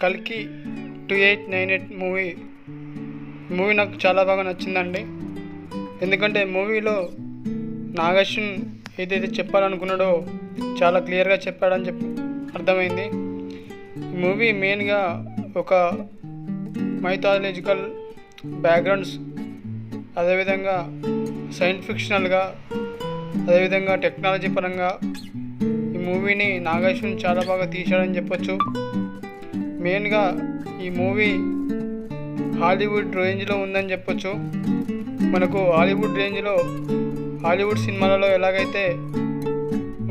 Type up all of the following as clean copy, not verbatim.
కల్కి 2898 మూవీ నాకు చాలా బాగా నచ్చిందండి. ఎందుకంటే మూవీలో నాగశ్విన్ ఏదైతే చెప్పాలనుకున్నాడో చాలా క్లియర్గా చెప్పాడని అర్థమైంది. ఈ మూవీ మెయిన్గా ఒక మైథాలజికల్ బ్యాక్గ్రౌండ్స్, అదేవిధంగా సైన్స్ ఫిక్షనల్గా, అదేవిధంగా టెక్నాలజీ పరంగా ఈ మూవీని నాగశ్విన్ చాలా బాగా తీశాడని చెప్పొచ్చు. మెయిన్గా ఈ మూవీ హాలీవుడ్ రేంజ్లో ఉందని చెప్పొచ్చు. మనకు హాలీవుడ్ రేంజ్లో హాలీవుడ్ సినిమాలలో ఎలాగైతే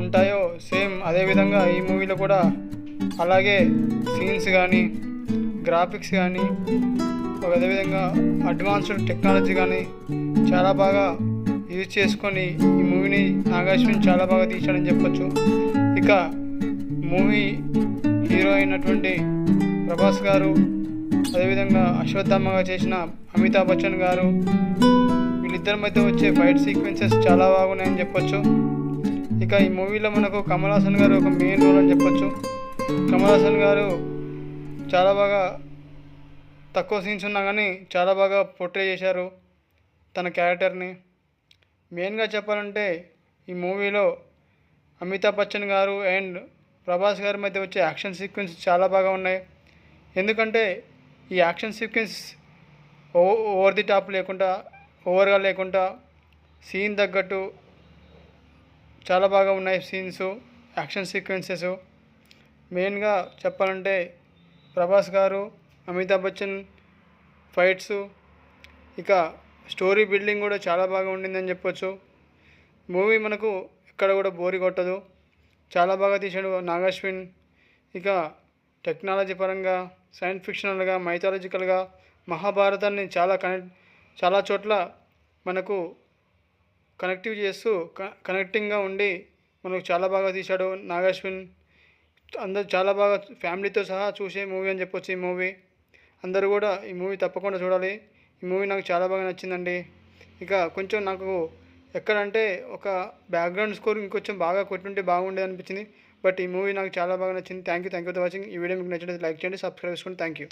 ఉంటాయో సేమ్ అదేవిధంగా ఈ మూవీలో కూడా అలాగే సీన్స్ కానీ, గ్రాఫిక్స్ కానీ, అదేవిధంగా అడ్వాన్స్డ్ టెక్నాలజీ కానీ చాలా బాగా యూజ్ చేసుకొని ఈ మూవీని నాగశ్విన్ చాలా బాగా తీశాడని చెప్పొచ్చు. ఇక మూవీ హీరో అయినటువంటి ప్రభాస్ గారు, అదేవిధంగా అశ్వత్థామగా చేసిన అమితాబ్ బచ్చన్ గారు, వీళ్ళిద్దరి మధ్య వచ్చే ఫైట్ సీక్వెన్సెస్ చాలా బాగున్నాయని చెప్పొచ్చు. ఇక ఈ మూవీలో మనకు కమల్ హాసన్ గారు ఒక మెయిన్ రోల్ అని చెప్పొచ్చు. కమల్ హాసన్ గారు చాలా బాగా తక్కువ సీన్స్ ఉన్నా కానీ చాలా బాగా పోర్ట్రే చేశారు తన క్యారెక్టర్ని. మెయిన్గా చెప్పాలంటే ఈ మూవీలో అమితాబ్ బచ్చన్ గారు అండ్ ప్రభాస్ గారి మధ్య వచ్చే యాక్షన్ సీక్వెన్స్ చాలా బాగా ఉన్నాయి. ఎందుకంటే ఈ action sequence over the top లేకుండా, ఓవర్గా లేకుండా సీన్ తగ్గట్టు చాలా బాగా ఉన్నాయి సీన్స్, యాక్షన్ సీక్వెన్సెస్. మెయిన్గా చెప్పాలంటే ప్రభాస్ గారు, అమితాబ్ బచ్చన్ ఫైట్స్, ఇక స్టోరీ బిల్డింగ్ కూడా చాలా బాగా ఉండిందని చెప్పొచ్చు. మూవీ మనకు ఎక్కడ కూడా బోరి కొట్టదు, చాలా బాగా తీశాడు నాగశ్విన్. ఇక టెక్నాలజీ పరంగా, సైన్స్ ఫిక్షనల్గా, మైథాలజికల్గా మహాభారతాన్ని చాలా చోట్ల మనకు కనెక్టివ్ చేస్తూ కనెక్టింగ్గా ఉండి మనకు చాలా బాగా తీశాడు నాగశ్విన్. అందరూ చాలా బాగా ఫ్యామిలీతో సహా చూసే మూవీ అని చెప్పొచ్చు. ఈ మూవీ అందరూ కూడా ఈ మూవీ తప్పకుండా చూడాలి. ఈ మూవీ నాకు చాలా బాగా నచ్చిందండి. ఇక కొంచెం నాకు ఎక్కడంటే ఒక బ్యాక్గ్రౌండ్ స్కోర్ ఇంకొంచెం బాగా కొట్టుంటే బాగుండేది అనిపించింది. బట్ ఈ మూవీ నాకు చాలా బాగా నచ్చింది. Thank you for watching. ఈ వీడియో మీకు నచ్చినట్లయితే లైక్ చేయండి, సబ్స్క్రైబ్ చేసుకోండి. Thank you.